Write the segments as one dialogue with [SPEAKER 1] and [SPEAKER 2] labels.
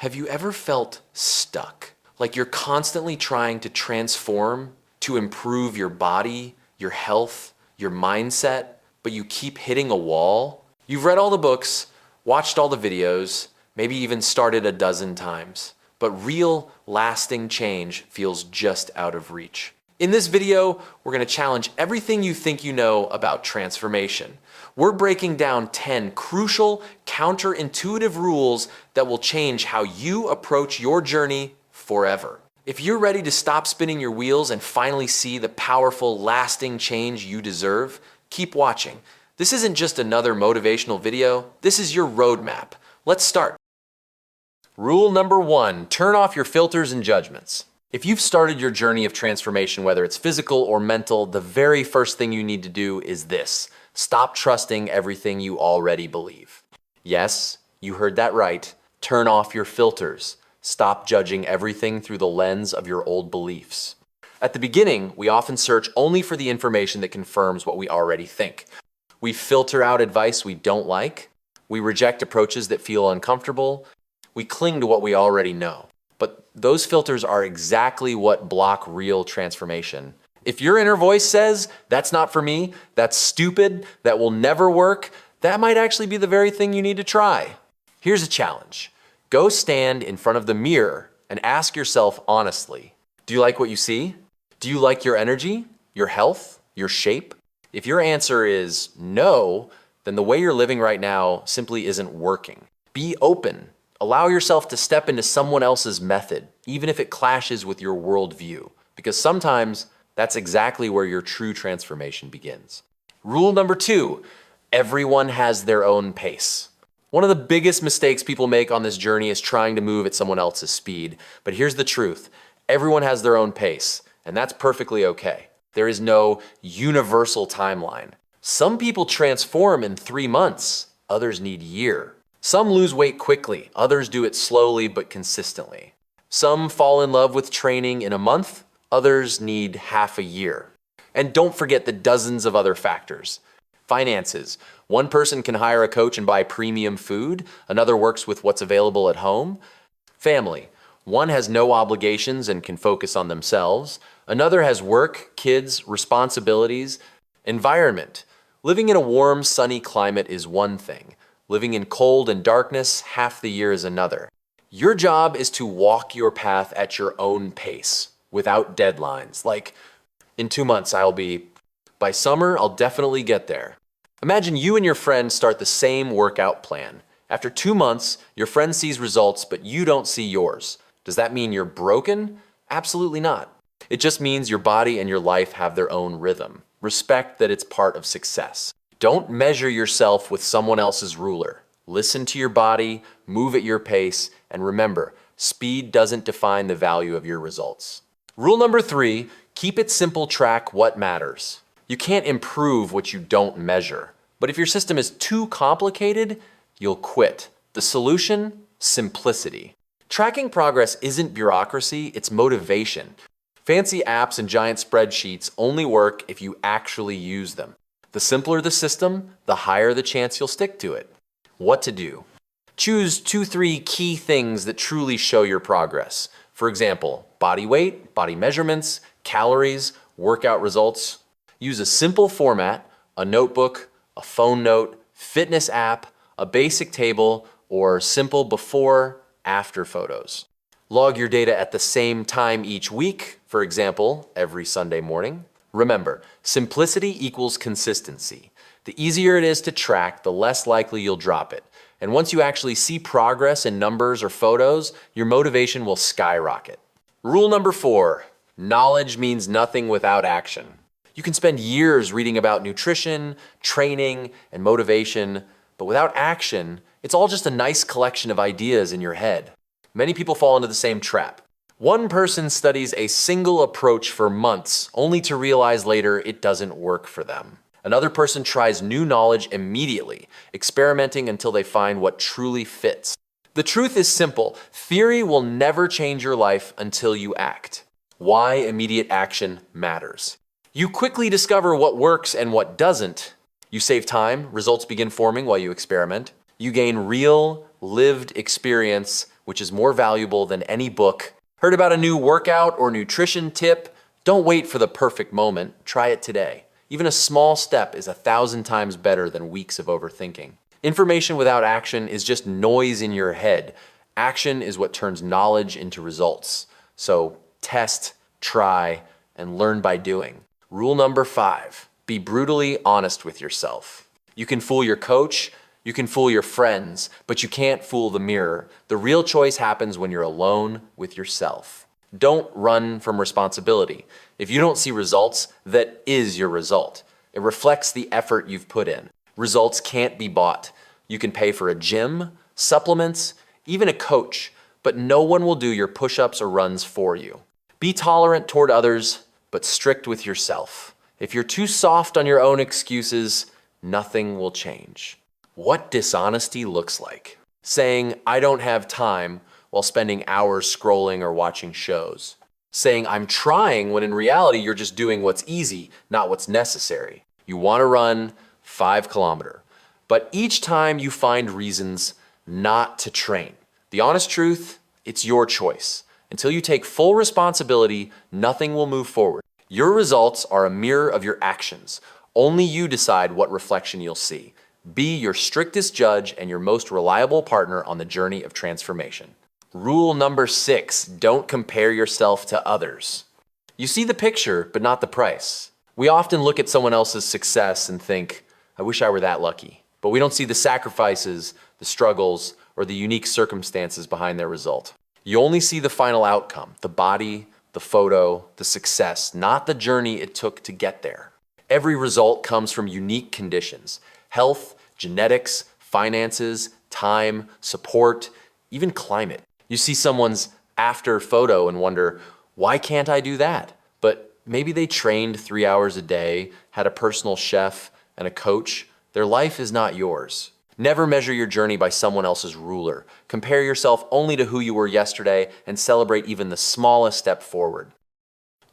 [SPEAKER 1] Have you ever felt stuck? Like you're constantly trying to transform to improve your body, your health, your mindset, but you keep hitting a wall? You've read all the books, watched all the videos, maybe even started a dozen times, but real, lasting change feels just out of reach. In this video, we're going to challenge everything you think you know about transformation. We're breaking down 10 crucial, counterintuitive rules that will change how you approach your journey forever. If you're ready to stop spinning your wheels and finally see the powerful, lasting change you deserve, keep watching. This isn't just another motivational video, this is your roadmap. Let's start. Rule number 1, turn off your filters and judgments. If you've started your journey of transformation, whether it's physical or mental, the very first thing you need to do is this. Stop trusting everything you already believe. Yes, you heard that right. Turn off your filters. Stop judging everything through the lens of your old beliefs. At the beginning, we often search only for the information that confirms what we already think. We filter out advice we don't like. We reject approaches that feel uncomfortable. We cling to what we already know. But those filters are exactly what block real transformation. If your inner voice says, that's not for me, that's stupid, that will never work, that might actually be the very thing you need to try. Here's a challenge. Go stand in front of the mirror and ask yourself honestly, do you like what you see? Do you like your energy, your health, your shape? If your answer is no, then the way you're living right now simply isn't working. Be open. Allow yourself to step into someone else's method, even if it clashes with your worldview, because sometimes that's exactly where your true transformation begins. Rule number 2, everyone has their own pace. One of the biggest mistakes people make on this journey is trying to move at someone else's speed. But here's the truth. Everyone has their own pace, and that's perfectly okay. There is no universal timeline. Some people transform in 3 months, others need years. Some lose weight quickly, others do it slowly but consistently. Some fall in love with training in a month, others need half a year. And don't forget the dozens of other factors. Finances. One person can hire a coach and buy premium food, another works with what's available at home. Family. One has no obligations and can focus on themselves. Another has work, kids, responsibilities. Environment. Living in a warm, sunny climate is one thing. Living in cold and darkness, half the year is another. Your job is to walk your path at your own pace, without deadlines. Like, in 2 months by summer, I'll definitely get there. Imagine you and your friend start the same workout plan. After 2 months, your friend sees results, but you don't see yours. Does that mean you're broken? Absolutely not. It just means your body and your life have their own rhythm. Respect that it's part of success. Don't measure yourself with someone else's ruler. Listen to your body, move at your pace, and remember, speed doesn't define the value of your results. Rule number 3, keep it simple, track what matters. You can't improve what you don't measure. But if your system is too complicated, you'll quit. The solution? Simplicity. Tracking progress isn't bureaucracy, it's motivation. Fancy apps and giant spreadsheets only work if you actually use them. The simpler the system, the higher the chance you'll stick to it. What to do? Choose 2-3 key things that truly show your progress. For example, body weight, body measurements, calories, workout results. Use a simple format, a notebook, a phone note, fitness app, a basic table, or simple before-after photos. Log your data at the same time each week, for example, every Sunday morning. Remember, simplicity equals consistency. The easier it is to track, the less likely you'll drop it. And once you actually see progress in numbers or photos, your motivation will skyrocket. Rule number 4, knowledge means nothing without action. You can spend years reading about nutrition, training, and motivation, but without action, it's all just a nice collection of ideas in your head. Many people fall into the same trap. One person studies a single approach for months, only to realize later it doesn't work for them. Another person tries new knowledge immediately, experimenting until they find what truly fits. The truth is simple. Theory will never change your life until you act. Why immediate action matters. You quickly discover what works and what doesn't. You save time, results begin forming while you experiment. You gain real, lived experience which is more valuable than any book. Heard about a new workout or nutrition tip? Don't wait for the perfect moment. Try it today. Even a small step is 1,000 times better than weeks of overthinking. Information without action is just noise in your head. Action is what turns knowledge into results. So test, try, and learn by doing. Rule number 5, be brutally honest with yourself. You can fool your coach, you can fool your friends, but you can't fool the mirror. The real choice happens when you're alone with yourself. Don't run from responsibility. If you don't see results, that is your result. It reflects the effort you've put in. Results can't be bought. You can pay for a gym, supplements, even a coach, but no one will do your push-ups or runs for you. Be tolerant toward others, but strict with yourself. If you're too soft on your own excuses, nothing will change. What dishonesty looks like. Saying, I don't have time, while spending hours scrolling or watching shows. Saying, I'm trying, when in reality you're just doing what's easy, not what's necessary. You want to run 5 kilometers, but each time you find reasons not to train. The honest truth, it's your choice. Until you take full responsibility, nothing will move forward. Your results are a mirror of your actions. Only you decide what reflection you'll see. Be your strictest judge and your most reliable partner on the journey of transformation. Rule number 6, don't compare yourself to others. You see the picture, but not the price. We often look at someone else's success and think, I wish I were that lucky. But we don't see the sacrifices, the struggles, or the unique circumstances behind their result. You only see the final outcome, the body, the photo, the success, not the journey it took to get there. Every result comes from unique conditions: health, genetics, finances, time, support, even climate. You see someone's after photo and wonder, why can't I do that? But maybe they trained 3 hours a day, had a personal chef and a coach. Their life is not yours. Never measure your journey by someone else's ruler. Compare yourself only to who you were yesterday and celebrate even the smallest step forward.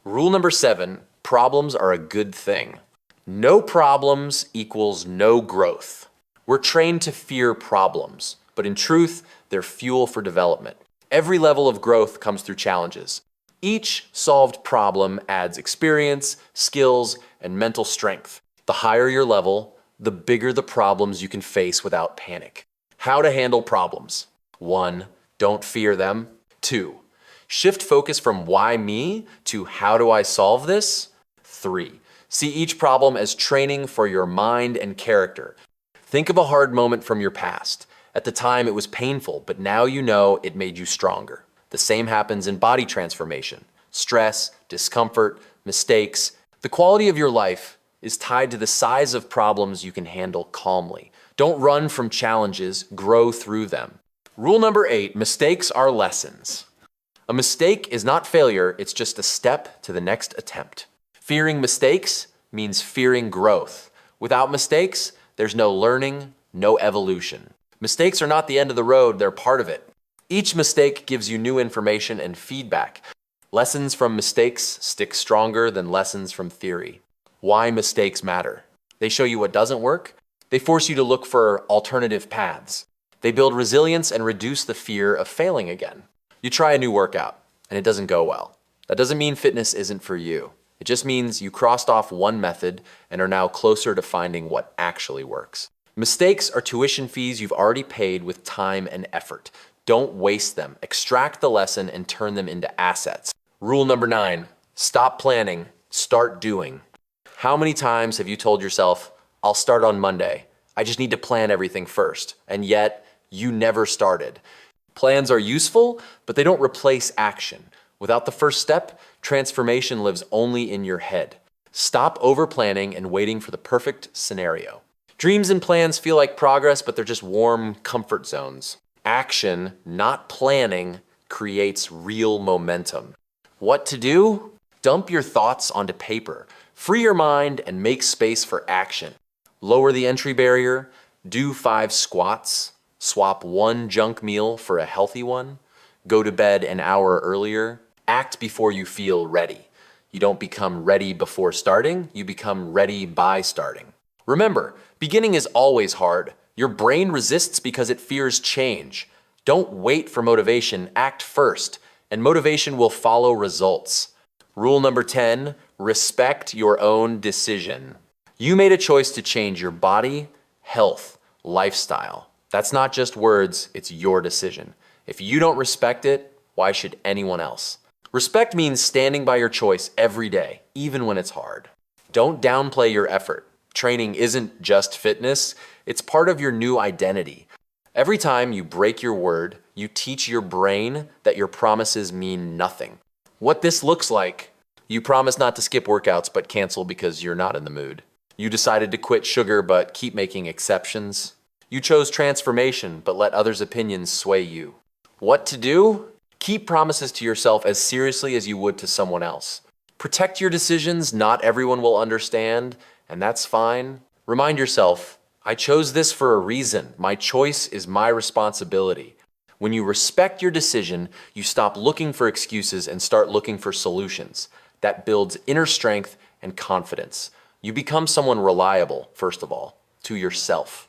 [SPEAKER 1] Rule number 7, problems are a good thing. No problems equals no growth. We're trained to fear problems, but in truth, they're fuel for development. Every level of growth comes through challenges. Each solved problem adds experience, skills, and mental strength. The higher your level, the bigger the problems you can face without panic. How to handle problems. 1, don't fear them. 2, shift focus from why me to how do I solve this? 3, see each problem as training for your mind and character. Think of a hard moment from your past. At the time it was painful, but now you know it made you stronger. The same happens in body transformation. Stress, discomfort, mistakes. The quality of your life is tied to the size of problems you can handle calmly. Don't run from challenges, grow through them. Rule number 8, mistakes are lessons. A mistake is not failure, it's just a step to the next attempt. Fearing mistakes means fearing growth. Without mistakes, there's no learning, no evolution. Mistakes are not the end of the road, they're part of it. Each mistake gives you new information and feedback. Lessons from mistakes stick stronger than lessons from theory. Why mistakes matter. They show you what doesn't work. They force you to look for alternative paths. They build resilience and reduce the fear of failing again. You try a new workout and it doesn't go well. That doesn't mean fitness isn't for you. It just means you crossed off one method and are now closer to finding what actually works. Mistakes are tuition fees you've already paid with time and effort. Don't waste them. Extract the lesson and turn them into assets. Rule number 9, stop planning, start doing. How many times have you told yourself, I'll start on Monday. I just need to plan everything first. And yet you never started. Plans are useful, but they don't replace action. Without the first step, transformation lives only in your head. Stop over-planning and waiting for the perfect scenario. Dreams and plans feel like progress, but they're just warm comfort zones. Action, not planning, creates real momentum. What to do? Dump your thoughts onto paper. Free your mind and make space for action. Lower the entry barrier. Do 5 squats. Swap 1 junk meal for a healthy one. Go to bed an hour earlier. Act before you feel ready. You don't become ready before starting, you become ready by starting. Remember, beginning is always hard. Your brain resists because it fears change. Don't wait for motivation, act first, and motivation will follow results. Rule number 10, respect your own decision. You made a choice to change your body, health, lifestyle. That's not just words, it's your decision. If you don't respect it, why should anyone else? Respect means standing by your choice every day, even when it's hard. Don't downplay your effort. Training isn't just fitness, it's part of your new identity. Every time you break your word, you teach your brain that your promises mean nothing. What this looks like: you promise not to skip workouts but cancel because you're not in the mood. You decided to quit sugar but keep making exceptions. You chose transformation but let others' opinions sway you. What to do? Keep promises to yourself as seriously as you would to someone else. Protect your decisions, not everyone will understand, and that's fine. Remind yourself, I chose this for a reason. My choice is my responsibility. When you respect your decision, you stop looking for excuses and start looking for solutions. That builds inner strength and confidence. You become someone reliable, first of all, to yourself.